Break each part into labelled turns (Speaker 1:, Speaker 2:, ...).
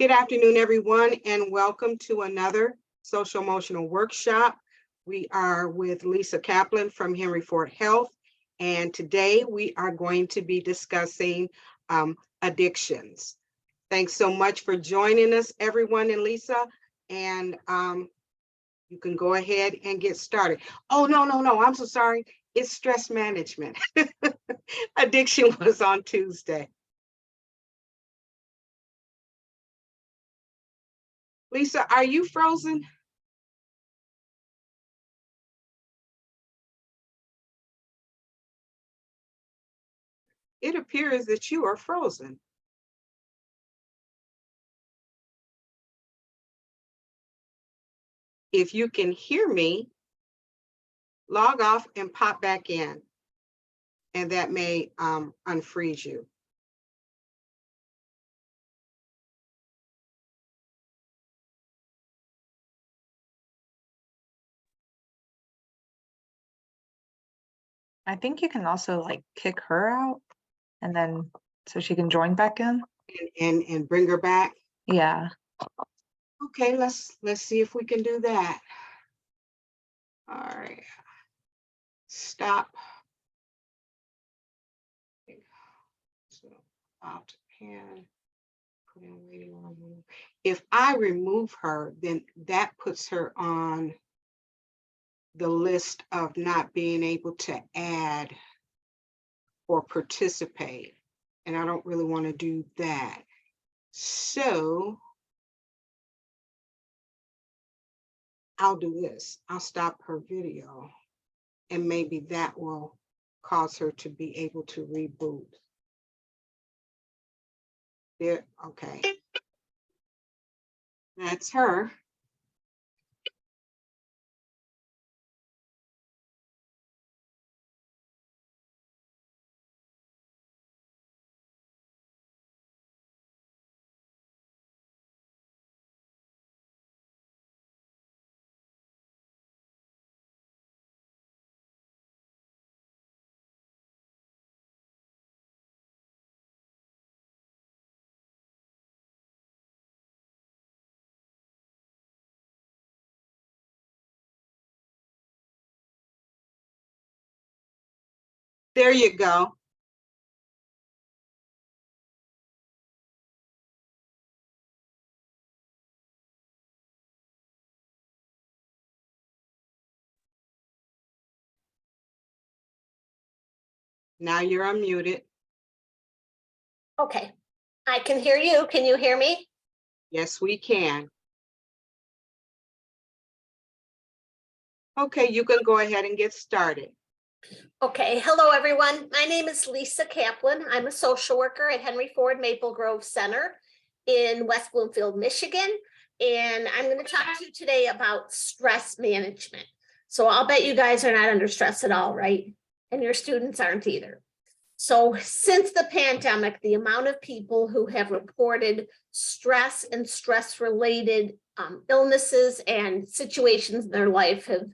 Speaker 1: Good afternoon, everyone, and welcome to another social emotional workshop. We are with Lisa Kaplan from Henry Ford Health, and today we are going to be discussing addictions. Thanks so much for joining us, everyone, and Lisa, and you can go ahead and get started. Oh, no, I'm so sorry. It's stress management. Addiction was on Tuesday. Lisa, are you frozen? It appears that you are frozen. If you can hear me, log off and pop back in, and that may unfreeze you.
Speaker 2: I think you can also like kick her out and then so she can join back in.
Speaker 1: And bring her back.
Speaker 2: Yeah.
Speaker 1: Okay, let's see if we can do that. All right. Stop. So out and put in waiting on remove. If I remove her, then that puts her on the list of not being able to add or participate. And I don't really want to do that. So I'll do this. I'll stop her video, and maybe that will cause her to be able to reboot. There, okay. That's her. There you go. Now you're unmuted.
Speaker 3: Okay, I can hear you. Can you hear me?
Speaker 1: Yes, we can. Okay, you can go ahead and get started.
Speaker 3: Okay, hello everyone. My name is Lisa Kaplan. I'm a social worker at Henry Ford Maple Grove Center in West Bloomfield, Michigan. And I'm going to talk to you today about stress management. So I'll bet you guys are not under stress at all, right? And your students aren't either. So since the pandemic, the amount of people who have reported stress and stress-related illnesses and situations in their life have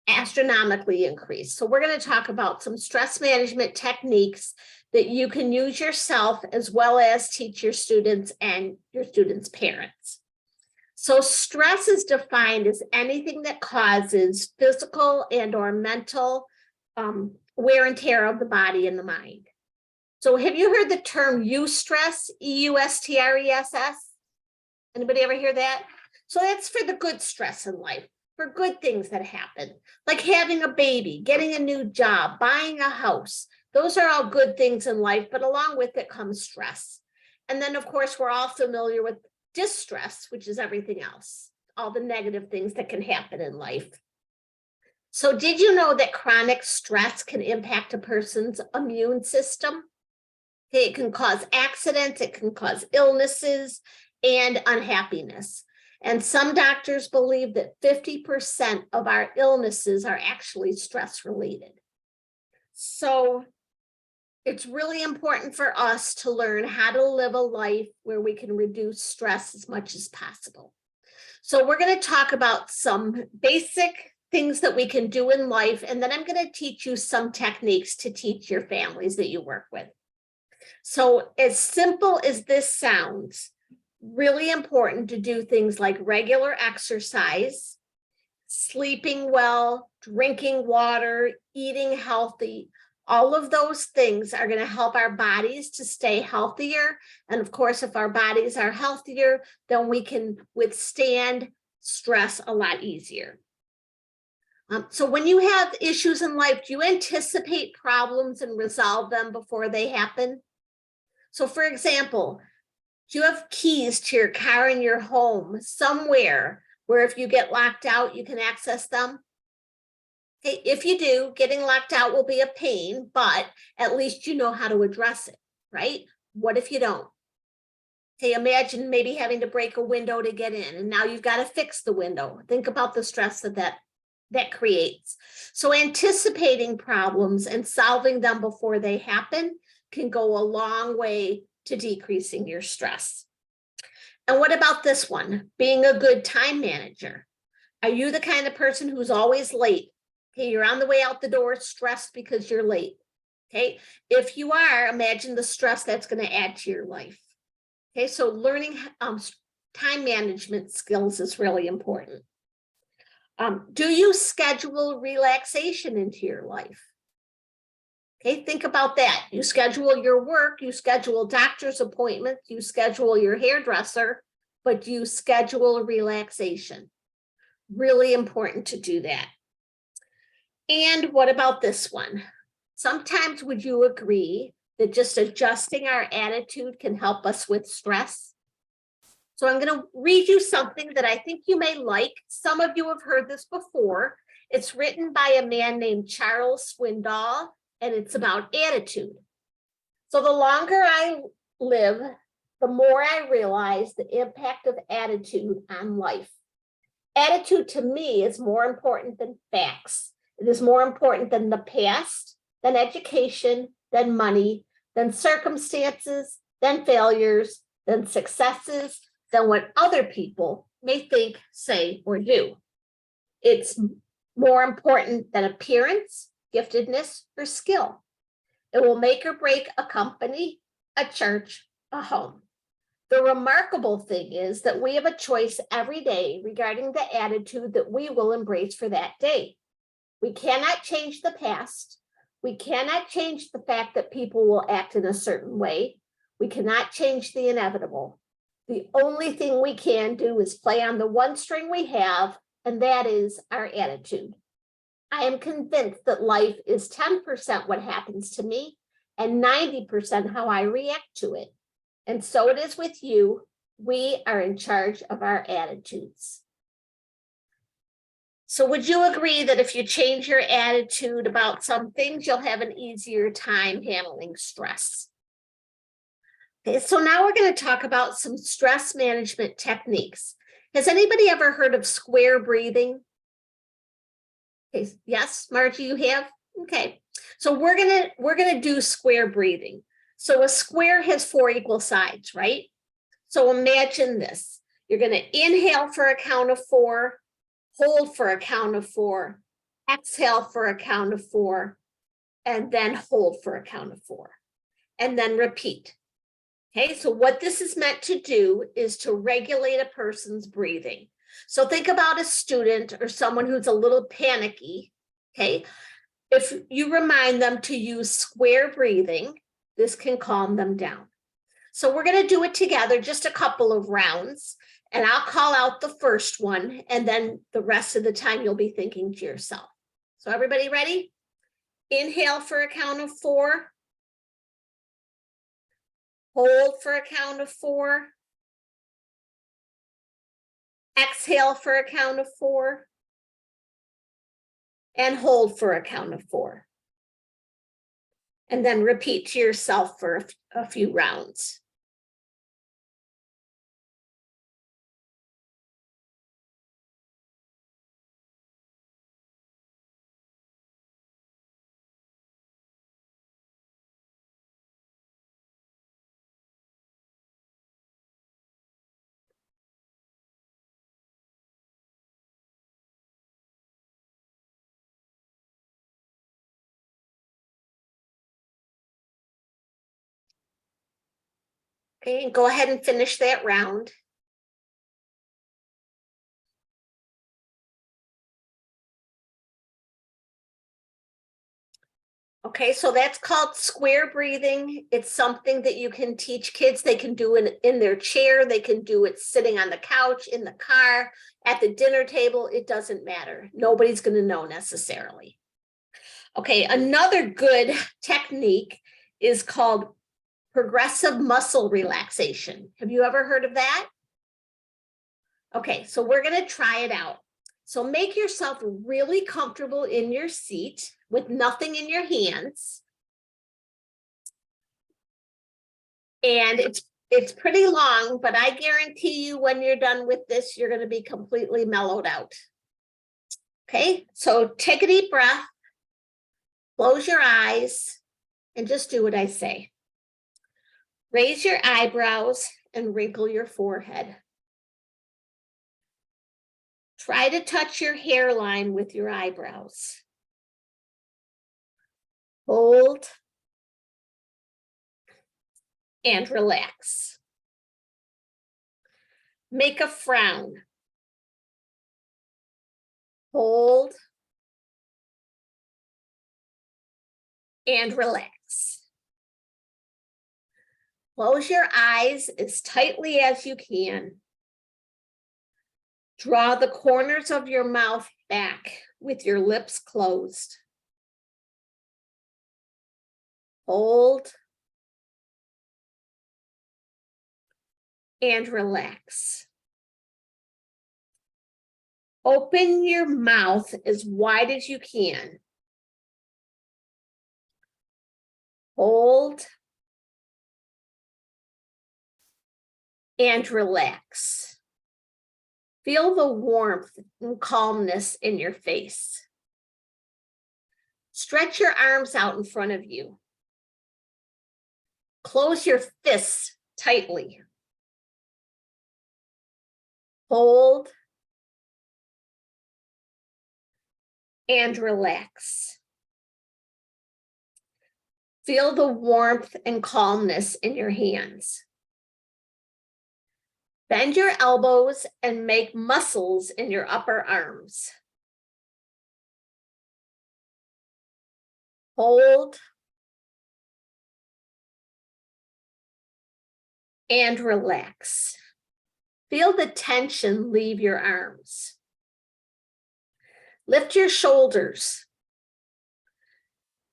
Speaker 3: astronomically increased. So we're going to talk about some stress management techniques that you can use yourself as well as teach your students and your students' parents. So stress is defined as anything that causes physical and or mental wear and tear of the body and the mind. So have you heard the term eustress, E-U-S-T-R-E-S-S? Anybody ever hear that? So that's for the good stress in life, for good things that happen, like having a baby, getting a new job, buying a house. Those are all good things in life, but along with it comes stress. And then, of course, we're all familiar with distress, which is everything else, all the negative things that can happen in life. So did you know that chronic stress can impact a person's immune system? Okay, it can cause accidents, it can cause illnesses and unhappiness. And some doctors believe that 50% of our illnesses are actually stress related. So it's really important for us to learn how to live a life where we can reduce stress as much as possible. So we're going to talk about some basic things that we can do in life, and then I'm going to teach you some techniques to teach your families that you work with. So as simple as this sounds, really important to do things like regular exercise, sleeping well, drinking water, eating healthy. All of those things are going to help our bodies to stay healthier. And of course, if our bodies are healthier, then we can withstand stress a lot easier. So when you have issues in life, do you anticipate problems and resolve them before they happen? So for example, do you have keys to your car in your home somewhere where if you get locked out, you can access them? Okay, if you do, getting locked out will be a pain, but at least you know how to address it, right? What if you don't? Okay, imagine maybe having to break a window to get in, and now you've got to fix the window. Think about the stress that creates. So anticipating problems and solving them before they happen can go a long way to decreasing your stress. And what about this one? Being a good time manager. Are you the kind of person who's always late? Okay, you're on the way out the door stressed because you're late. Okay, if you are, imagine the stress that's going to add to your life. Okay, so learning time management skills is really important. Do you schedule relaxation into your life? Okay, think about that. You schedule your work, you schedule doctor's appointments, you schedule your hairdresser, but you schedule relaxation. Really important to do that. And what about this one? Sometimes would you agree that just adjusting our attitude can help us with stress? So I'm going to read you something that I think you may like. Some of you have heard this before. It's written by a man named Charles Swindoll, and it's about attitude. So the longer I live, the more I realize the impact of attitude on life. Attitude to me is more important than facts. It is more important than the past, than education, than money, than circumstances, than failures, than successes, than what other people may think, say, or do. It's more important than appearance, giftedness, or skill. It will make or break a company, a church, a home. The remarkable thing is that we have a choice every day regarding the attitude that we will embrace for that day. We cannot change the past. We cannot change the fact that people will act in a certain way. We cannot change the inevitable. The only thing we can do is play on the one string we have, and that is our attitude. I am convinced that life is 10% what happens to me and 90% how I react to it. And so it is with you. We are in charge of our attitudes. So would you agree that if you change your attitude about some things, you'll have an easier time handling stress? Okay, so now we're going to talk about some stress management techniques. Has anybody ever heard of square breathing? Okay, yes, Margie, you have? Okay, so we're gonna do square breathing. So a square has 4 equal sides, right? So imagine this. You're going to inhale for a count of 4, hold for a count of 4, exhale for a count of 4, and then hold for a count of 4, and then repeat. Okay, so what this is meant to do is to regulate a person's breathing. So think about a student or someone who's a little panicky, okay? If you remind them to use square breathing, this can calm them down. So we're going to do it together, just a couple of rounds, and I'll call out the first one, and then the rest of the time you'll be thinking to yourself. So everybody ready? Inhale for a count of 4. Hold for a count of 4. Exhale for a count of 4. And hold for a count of 4. And then repeat to yourself for a few rounds. Okay, and go ahead and finish that round. Okay, so that's called square breathing. It's something that you can teach kids. They can do it in their chair. They can do it sitting on the couch, in the car, at the dinner table. It doesn't matter. Nobody's going to know necessarily. Okay, another good technique is called progressive muscle relaxation. Have you ever heard of that? Okay, so we're going to try it out. So make yourself really comfortable in your seat with nothing in your hands. And it's pretty long, but I guarantee you when you're done with this, you're going to be completely mellowed out. Okay, so take a deep breath, close your eyes, and just do what I say. Raise your eyebrows and wrinkle your forehead. Try to touch your hairline with your eyebrows. Hold and relax. Make a frown. Hold and relax. Close your eyes as tightly as you can. Draw the corners of your mouth back with your lips closed. Hold and relax. Open your mouth as wide as you can. Hold and relax. Feel the warmth and calmness in your face. Stretch your arms out in front of you. Close your fists tightly. Hold and relax. Feel the warmth and calmness in your hands. Bend your elbows and make muscles in your upper arms. Hold and relax. Feel the tension leave your arms. Lift your shoulders.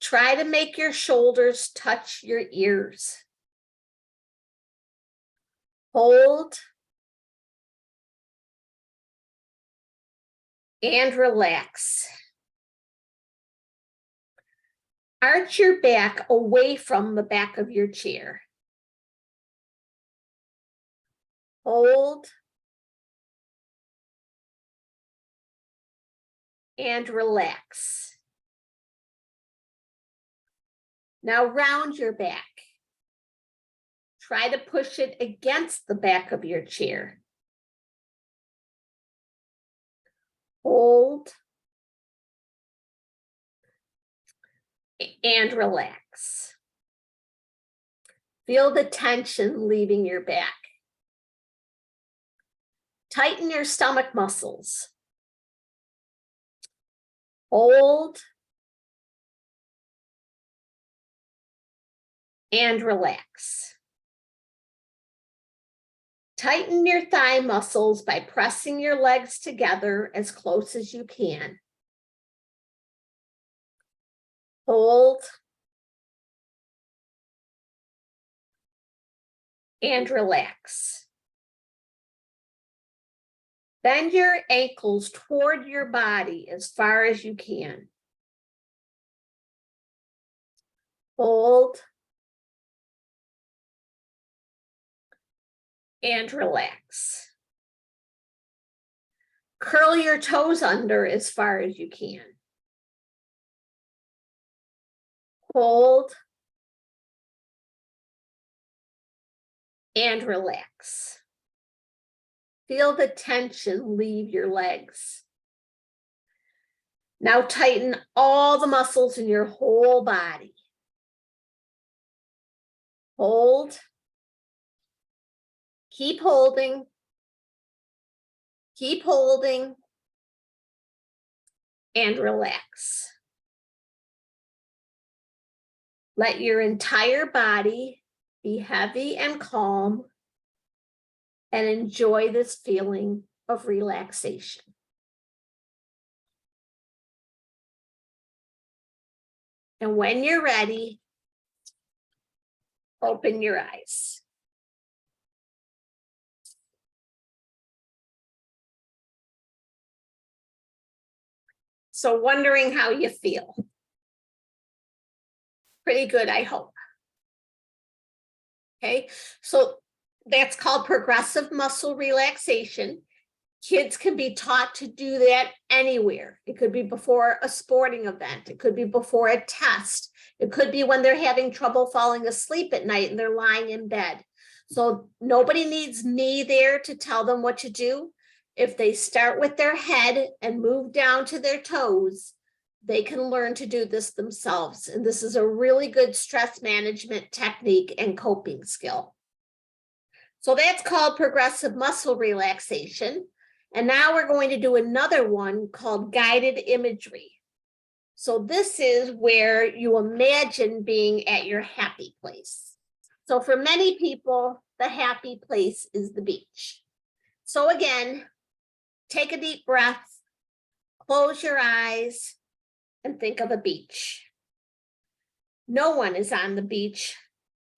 Speaker 3: Try to make your shoulders touch your ears. Hold and relax. Arch your back away from the back of your chair. Hold and relax. Now round your back. Try to push it against the back of your chair. Hold and relax. Feel the tension leaving your back. Tighten your stomach muscles. Hold and relax. Tighten your thigh muscles by pressing your legs together as close as you can. Hold and relax. Bend your ankles toward your body as far as you can. Hold and relax. Curl your toes under as far as you can. Hold and relax. Feel the tension leave your legs. Now tighten all the muscles in your whole body. Hold. Keep holding. Keep holding. And relax. Let your entire body be heavy and calm and enjoy this feeling of relaxation. And when you're ready, open your eyes. So wondering how you feel. Pretty good, I hope. Okay, so that's called progressive muscle relaxation. Kids can be taught to do that anywhere. It could be before a sporting event. It could be before a test. It could be when they're having trouble falling asleep at night and they're lying in bed. So nobody needs me there to tell them what to do. If they start with their head and move down to their toes, they can learn to do this themselves. And this is a really good stress management technique and coping skill. So that's called progressive muscle relaxation. And now we're going to do another one called guided imagery. So this is where you imagine being at your happy place. So for many people, the happy place is the beach. So again, take a deep breath, close your eyes, and think of a beach. No one is on the beach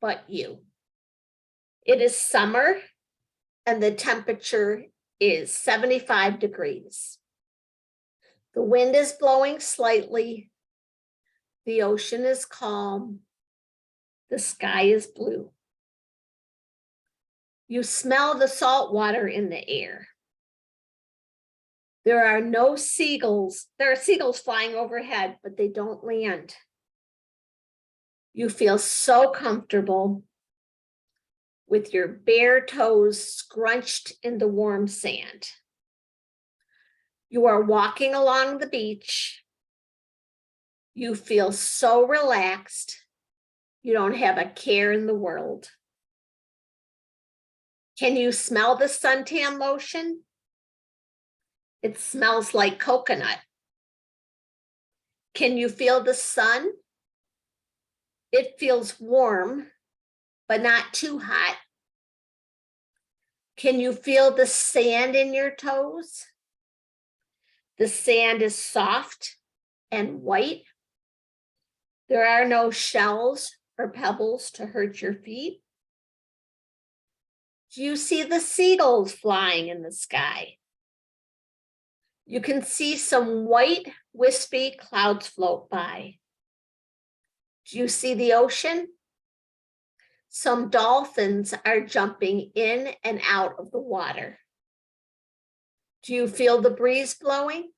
Speaker 3: but you. It is summer and the temperature is 75 degrees. The wind is blowing slightly. The ocean is calm. The sky is blue. You smell the salt water in the air. There are no seagulls. There are seagulls flying overhead, but they don't land. You feel so comfortable with your bare toes scrunched in the warm sand. You are walking along the beach. You feel so relaxed. You don't have a care in the world. Can you smell the suntan lotion? It smells like coconut. Can you feel the sun? It feels warm, but not too hot. Can you feel the sand in your toes? The sand is soft and white. There are no shells or pebbles to hurt your feet. Do you see the seagulls flying in the sky? You can see some white, wispy clouds float by. Do you see the ocean? Some dolphins are jumping in and out of the water. Do you feel the breeze blowing?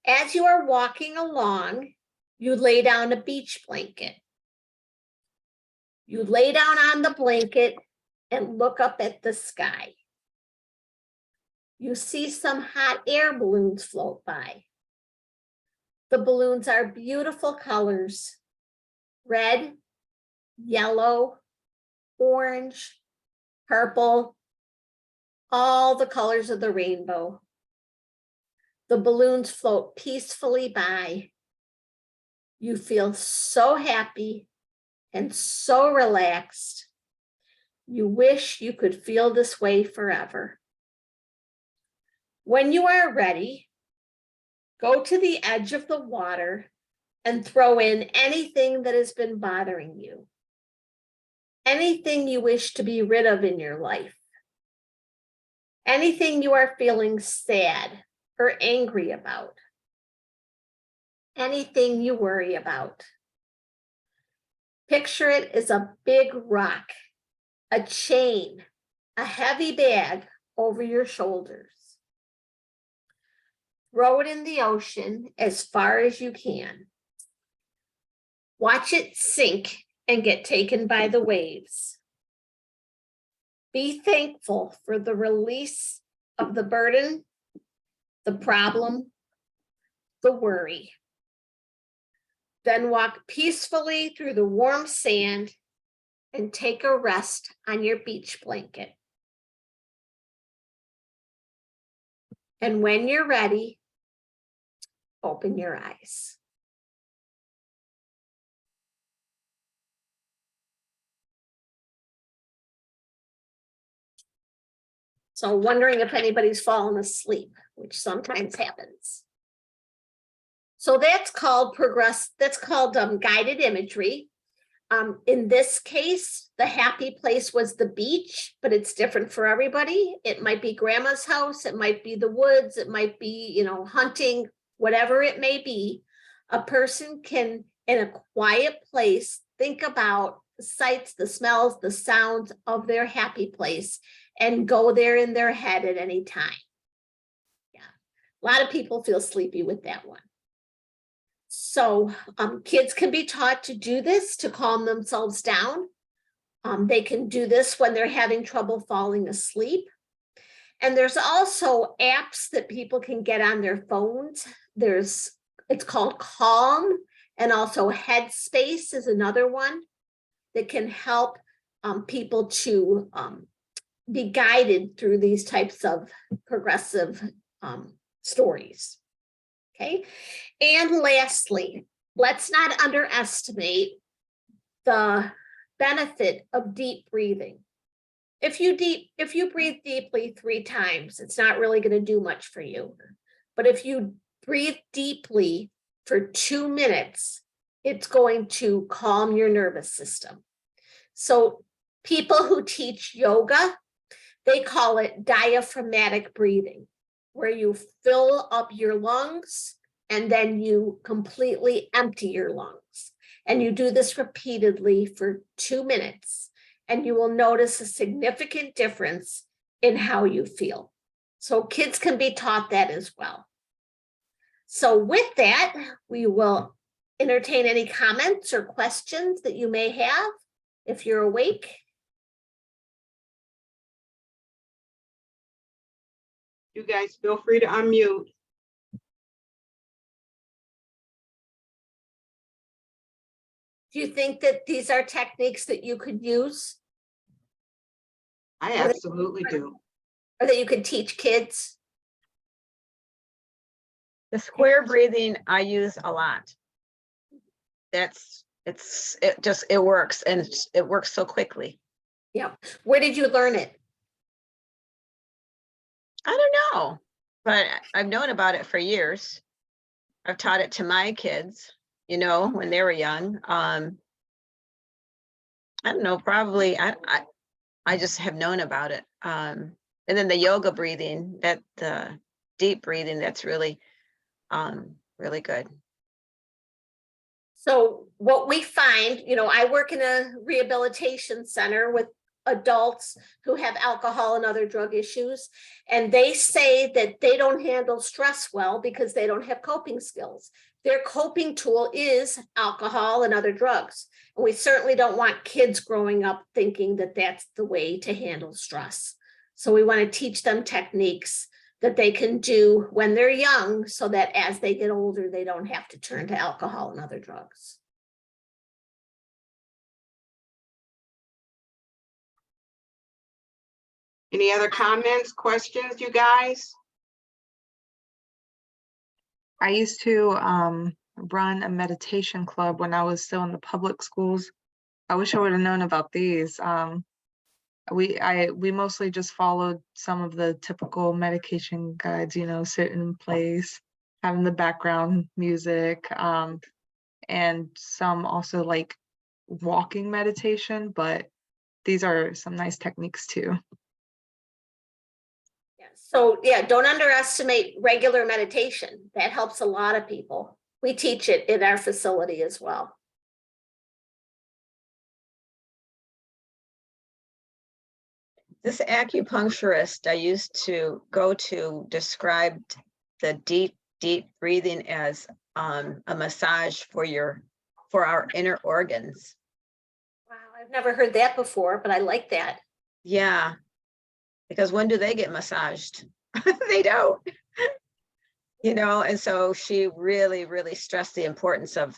Speaker 3: As you are walking along, you lay down a beach blanket. You lay down on the blanket and look up at the sky. You see some hot air balloons float by. The balloons are beautiful colors: red, yellow, orange, purple, all the colors of the rainbow. The balloons float peacefully by. You feel so happy and so relaxed. You wish you could feel this way forever. When you are ready, go to the edge of the water and throw in anything that has been bothering you. Anything you wish to be rid of in your life. Anything you are feeling sad or angry about. Anything you worry about. Picture it as a big rock, a chain, a heavy bag over your shoulders. Throw it in the ocean as far as you can. Watch it sink and get taken by the waves. Be thankful for the release of the burden, the problem, the worry. Then walk peacefully through the warm sand and take a rest on your beach blanket. And when you're ready, open your eyes. So wondering if anybody's fallen asleep, which sometimes happens. So that's called guided imagery. In this case, the happy place was the beach, but it's different for everybody. It might be grandma's house, it might be the woods, it might be, you know, hunting, whatever it may be. A person can, in a quiet place, think about the sights, the smells, the sounds of their happy place and go there in their head at any time. Yeah, a lot of people feel sleepy with that one. So kids can be taught to do this to calm themselves down. They can do this when they're having trouble falling asleep. And there's also apps that people can get on their phones. It's called Calm, and also Headspace is another one that can help people to be guided through these types of progressive stories. Okay. And lastly, let's not underestimate the benefit of deep breathing. If you breathe deeply 3 times, it's not really going to do much for you. But if you breathe deeply for 2 minutes, it's going to calm your nervous system. So people who teach yoga, they call it diaphragmatic breathing, where you fill up your lungs and then you completely empty your lungs. And you do this repeatedly for 2 minutes, and you will notice a significant difference in how you feel. So kids can be taught that as well. So with that, we will entertain any comments or questions that you may have if you're awake.
Speaker 1: You guys feel free to unmute.
Speaker 3: Do you think that these are techniques that you could use?
Speaker 1: I absolutely do.
Speaker 3: Or that you could teach kids?
Speaker 4: The square breathing I use a lot. It works, and it works so quickly.
Speaker 3: Yeah. Where did you learn it?
Speaker 4: I don't know, but I've known about it for years. I've taught it to my kids, you know, when they were young. I don't know, probably I just have known about it. And then the yoga breathing, the deep breathing, that's really really good.
Speaker 3: So what we find, you know, I work in a rehabilitation center with adults who have alcohol and other drug issues, and they say that they don't handle stress well because they don't have coping skills. Their coping tool is alcohol and other drugs. And we certainly don't want kids growing up thinking that that's the way to handle stress. So we want to teach them techniques that they can do when they're young, so that as they get older, they don't have to turn to alcohol and other drugs.
Speaker 1: Any other comments, questions, you guys?
Speaker 2: I used to run a meditation club when I was still in the public schools. I wish I would have known about these. We mostly just followed some of the typical medication guides, you know, sit in place, having the background music, and some also like walking meditation, but these are some nice techniques too.
Speaker 3: So yeah, don't underestimate regular meditation. That helps a lot of people. We teach it in our facility as well.
Speaker 4: This acupuncturist I used to go to described the deep breathing as a massage for our inner organs.
Speaker 3: Wow, I've never heard that before, but I like that.
Speaker 4: Yeah, because when do they get massaged? They don't. You know, and so she really stressed the importance of,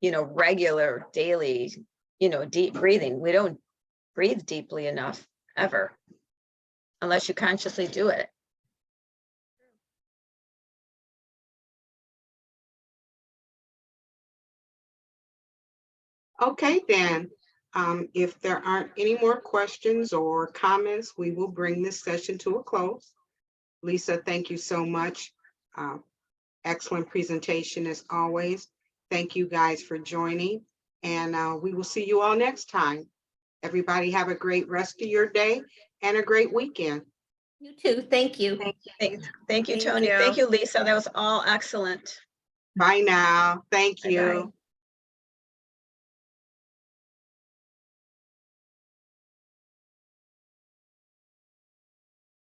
Speaker 4: you know, regular daily, you know, deep breathing. We don't breathe deeply enough ever, unless you consciously do it.
Speaker 1: Okay, then. If there aren't any more questions or comments, we will bring this session to a close. Lisa, thank you so much. Excellent presentation as always. Thank you guys for joining, and we will see you all next time. Everybody have a great rest of your day and a great weekend.
Speaker 3: You too. Thank you.
Speaker 4: Thank you,
Speaker 2: Thank
Speaker 4: Toni.
Speaker 2: you.
Speaker 4: Thank you, Lisa. That was all excellent.
Speaker 1: Bye now. Thank
Speaker 4: Bye-bye.
Speaker 1: you.